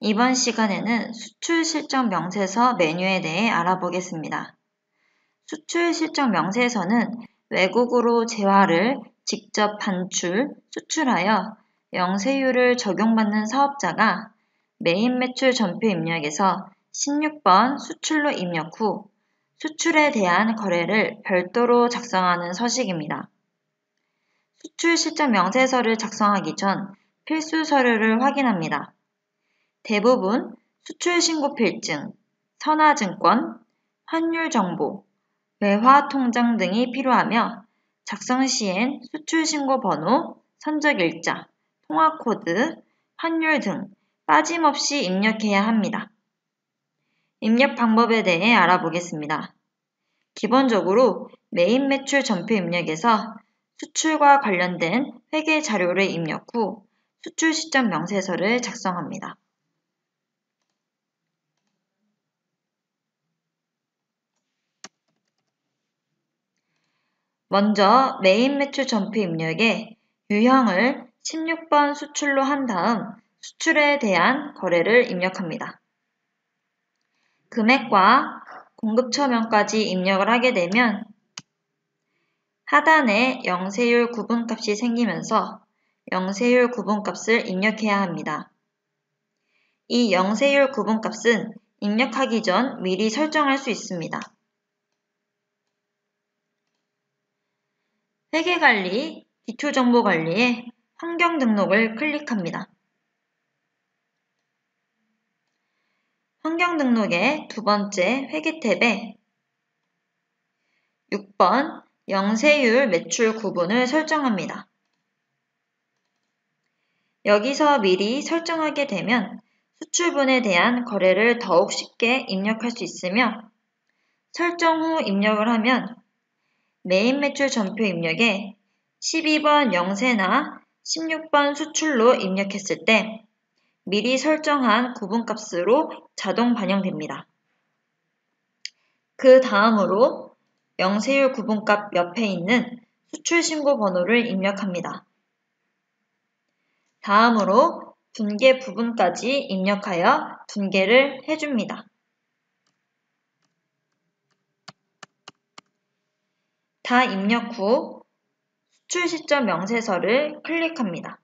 이번 시간에는 수출 실적 명세서 메뉴에 대해 알아보겠습니다. 수출 실적 명세서는 외국으로 재화를 직접 반출, 수출하여 영세율을 적용받는 사업자가 메인 매출 전표 입력에서 16번 수출로 입력 후 수출에 대한 거래를 별도로 작성하는 서식입니다. 수출 실적 명세서를 작성하기 전 필수 서류를 확인합니다. 대부분 수출신고필증, 선화증권, 환율정보, 외화통장 등이 필요하며 작성 시엔 수출신고번호, 선적일자, 통화코드, 환율 등 빠짐없이 입력해야 합니다. 입력 방법에 대해 알아보겠습니다. 기본적으로 메인 매출 전표 입력에서 수출과 관련된 회계 자료를 입력 후 수출 시점 명세서를 작성합니다. 먼저 메인 매출 전표 입력에 유형을 16번 수출로 한 다음 수출에 대한 거래를 입력합니다. 금액과 공급처명까지 입력을 하게 되면 하단에 영세율 구분값이 생기면서 영세율 구분값을 입력해야 합니다. 이 영세율 구분값은 입력하기 전 미리 설정할 수 있습니다. 회계관리, 기초정보관리에 환경등록을 클릭합니다. 환경등록의 두 번째 회계 탭에 6번 영세율 매출 구분을 설정합니다. 여기서 미리 설정하게 되면 수출분에 대한 거래를 더욱 쉽게 입력할 수 있으며 설정 후 입력을 하면 메인 매출 전표 입력에 12번 영세나 16번 수출로 입력했을 때 미리 설정한 구분값으로 자동 반영됩니다. 그 다음으로 영세율 구분값 옆에 있는 수출신고 번호를 입력합니다. 다음으로 분계 부분까지 입력하여 분계를 해줍니다. 다 입력 후 수출 시점 명세서를 클릭합니다.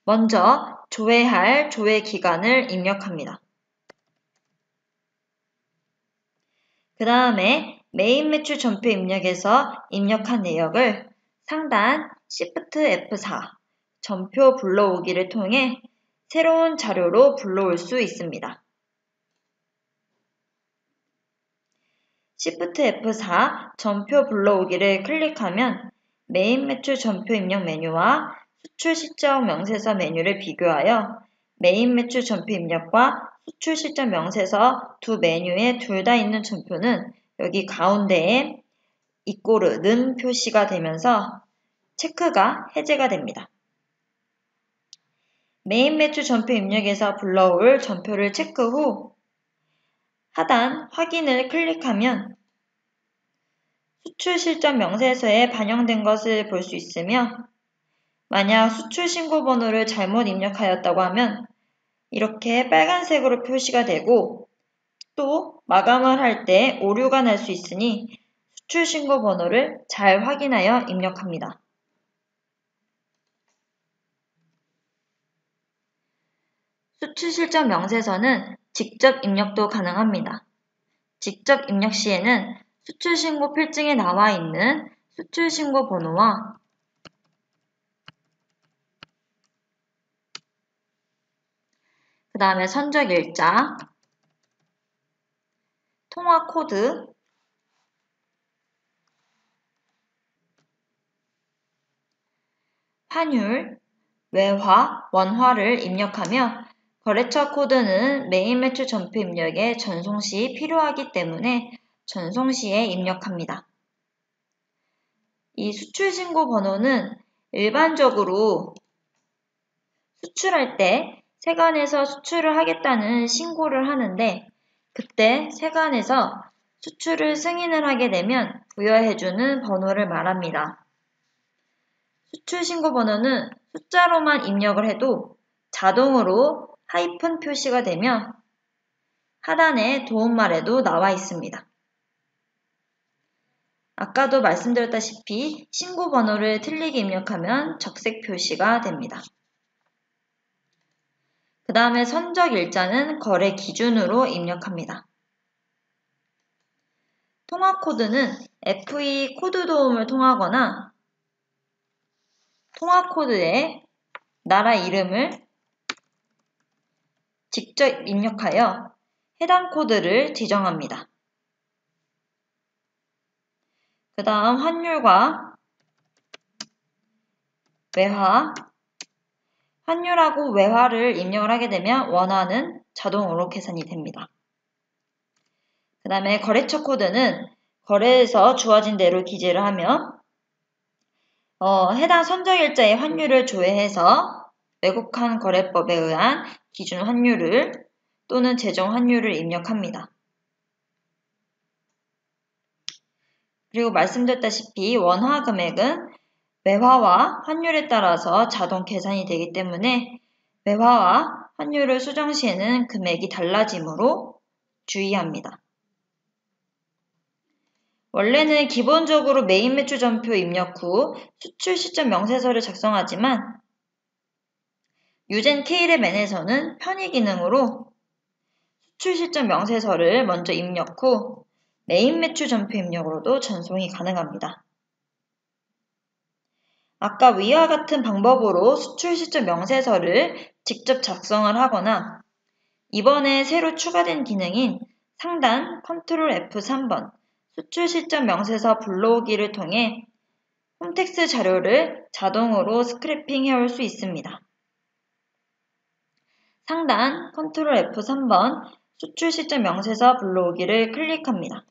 먼저 조회할 조회 기간을 입력합니다. 그 다음에 메인 매출 전표 입력에서 입력한 내역을 상단 Shift F4 전표 불러오기를 통해 새로운 자료로 불러올 수 있습니다. Shift F4 전표 불러오기를 클릭하면 메인 매출 전표 입력 메뉴와 수출 시점 명세서 메뉴를 비교하여 메인 매출 전표 입력과 수출 시점 명세서 두 메뉴에 둘 다 있는 전표는 여기 가운데에 이꼬르는 표시가 되면서 체크가 해제가 됩니다. 메인 매출 전표 입력에서 불러올 전표를 체크 후 하단 확인을 클릭하면 수출 실적 명세서에 반영된 것을 볼 수 있으며 만약 수출 신고 번호를 잘못 입력하였다고 하면 이렇게 빨간색으로 표시가 되고 또 마감을 할 때 오류가 날 수 있으니 수출 신고 번호를 잘 확인하여 입력합니다. 수출 실적 명세서는 직접 입력도 가능합니다. 직접 입력 시에는 수출 신고 필증에 나와 있는 수출 신고 번호와 그 다음에 선적일자, 통화코드, 환율, 외화, 원화를 입력하며 거래처 코드는 메인 매출 전표 입력에 전송 시 필요하기 때문에 전송 시에 입력합니다. 이 수출 신고 번호는 일반적으로 수출할 때 세관에서 수출을 하겠다는 신고를 하는데 그때 세관에서 수출을 승인을 하게 되면 부여해주는 번호를 말합니다. 수출 신고 번호는 숫자로만 입력을 해도 자동으로 하이픈 표시가 되며 하단에 도움말에도 나와 있습니다. 아까도 말씀드렸다시피 신고 번호를 틀리게 입력하면 적색 표시가 됩니다. 그 다음에 선적 일자는 거래 기준으로 입력합니다. 통화 코드는 FE 코드 도움을 통하거나 통화 코드에 나라 이름을 직접 입력하여 해당 코드를 지정합니다. 그 다음 환율과 외화, 환율하고 외화를 입력을 하게 되면 원화는 자동으로 계산이 됩니다. 그 다음에 거래처 코드는 거래에서 주어진 대로 기재를 하며 해당 선적일자의 환율을 조회해서 왜곡한 거래법에 의한 기준 환율을 또는 제정 환율을 입력합니다. 그리고 말씀드렸다시피 원화 금액은 외화와 환율에 따라서 자동 계산이 되기 때문에 외화와 환율을 수정 시에는 금액이 달라지므로 주의합니다. 원래는 기본적으로 메인 매출 전표 입력 후 수출 시점 명세서를 작성하지만 유젠 K랩N에서는 편의 기능으로 수출 시점 명세서를 먼저 입력 후 메인 매출 전표 입력으로도 전송이 가능합니다. 아까 위와 같은 방법으로 수출 시점 명세서를 직접 작성을 하거나 이번에 새로 추가된 기능인 상단 컨트롤 F3번 수출 시점 명세서 불러오기를 통해 홈텍스 자료를 자동으로 스크래핑 해올 수 있습니다. 상단 컨트롤 F3번 수출 시점 명세서 불러오기를 클릭합니다.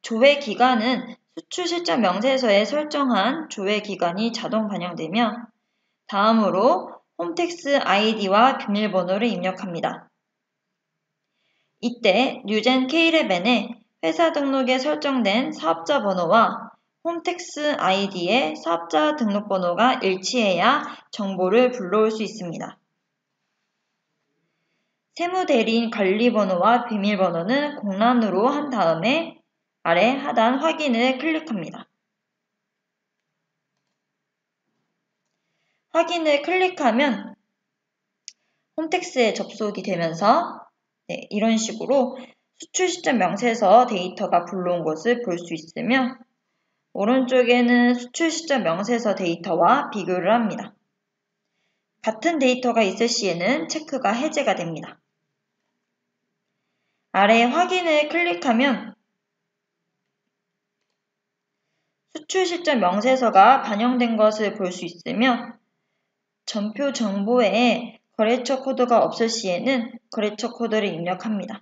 조회 기간은 수출 시점 명세서에 설정한 조회 기간이 자동 반영되며 다음으로 홈텍스 아이디와 비밀번호를 입력합니다. 이때 유젠 K랩N에 회사 등록에 설정된 사업자 번호와 홈텍스 아이디의 사업자 등록번호가 일치해야 정보를 불러올 수 있습니다. 세무대리인 관리번호와 비밀번호는 공란으로 한 다음에 아래 하단 확인을 클릭합니다. 확인을 클릭하면 홈텍스에 접속이 되면서 이런 식으로 수출 시점 명세서 데이터가 불러온 것을 볼 수 있으며 오른쪽에는 수출 시점 명세서 데이터와 비교를 합니다. 같은 데이터가 있을 시에는 체크가 해제가 됩니다. 아래 확인을 클릭하면 수출 시점 명세서가 반영된 것을 볼 수 있으며 전표 정보에 거래처 코드가 없을 시에는 거래처 코드를 입력합니다.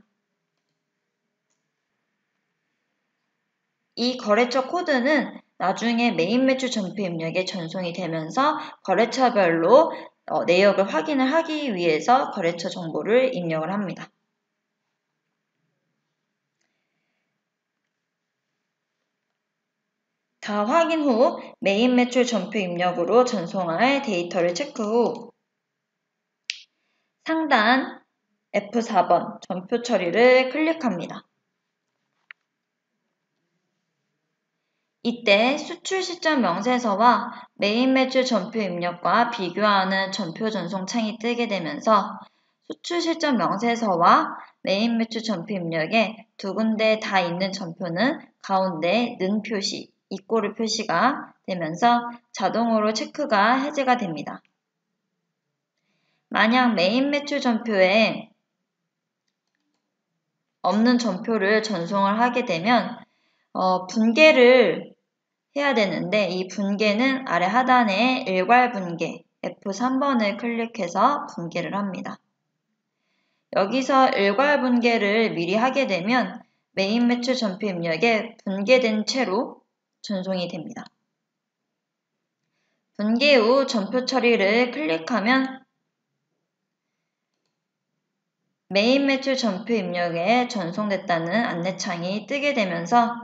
이 거래처 코드는 나중에 메인 매출 전표 입력에 전송이 되면서 거래처별로 내역을 확인을 하기 위해서 거래처 정보를 입력을 합니다. 다 확인 후 메인 매출 전표 입력으로 전송할 데이터를 체크 후 상단 F4번 전표 처리를 클릭합니다. 이때 수출 시점 명세서와 메인 매출 전표 입력과 비교하는 전표 전송 창이 뜨게 되면서 수출 시점 명세서와 메인 매출 전표 입력에 두 군데 다 있는 전표는 가운데 는 표시, 이꼬르 표시가 되면서 자동으로 체크가 해제가 됩니다. 만약 메인 매출 전표에 없는 전표를 전송을 하게 되면 분계를 해야 되는데 이 분계는 아래 하단에 일괄 분계 F3번을 클릭해서 분계를 합니다. 여기서 일괄 분계를 미리 하게 되면 메인 매출 전표 입력에 분계된 채로 전송이 됩니다. 분계 후 전표 처리를 클릭하면 메인 매출 전표 입력에 전송됐다는 안내창이 뜨게 되면서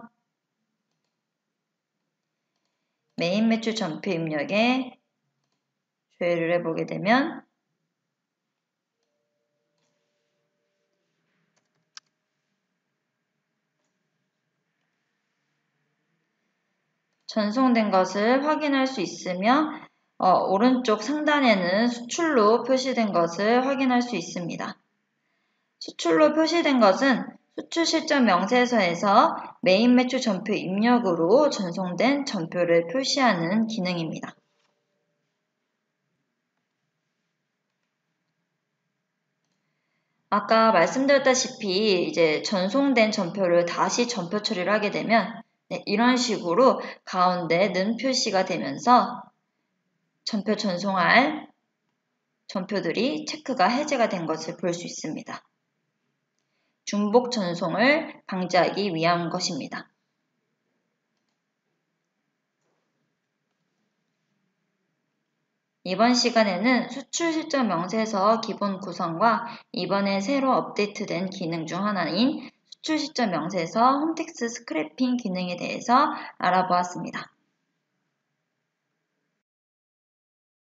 메인 매출 전표 입력에 조회를 해보게 되면 전송된 것을 확인할 수 있으며 오른쪽 상단에는 수출로 표시된 것을 확인할 수 있습니다. 수출로 표시된 것은 수출 실적 명세서에서 메인 매출 전표 입력으로 전송된 전표를 표시하는 기능입니다. 아까 말씀드렸다시피 이제 전송된 전표를 다시 전표 처리를 하게 되면 이런 식으로 가운데 는 표시가 되면서 전표 전송할 전표들이 체크가 해제가 된 것을 볼 수 있습니다. 중복 전송을 방지하기 위한 것입니다. 이번 시간에는 수출 실적 명세서 기본 구성과 이번에 새로 업데이트된 기능 중 하나인 수출 실적 명세서 홈택스 스크래핑 기능에 대해서 알아보았습니다.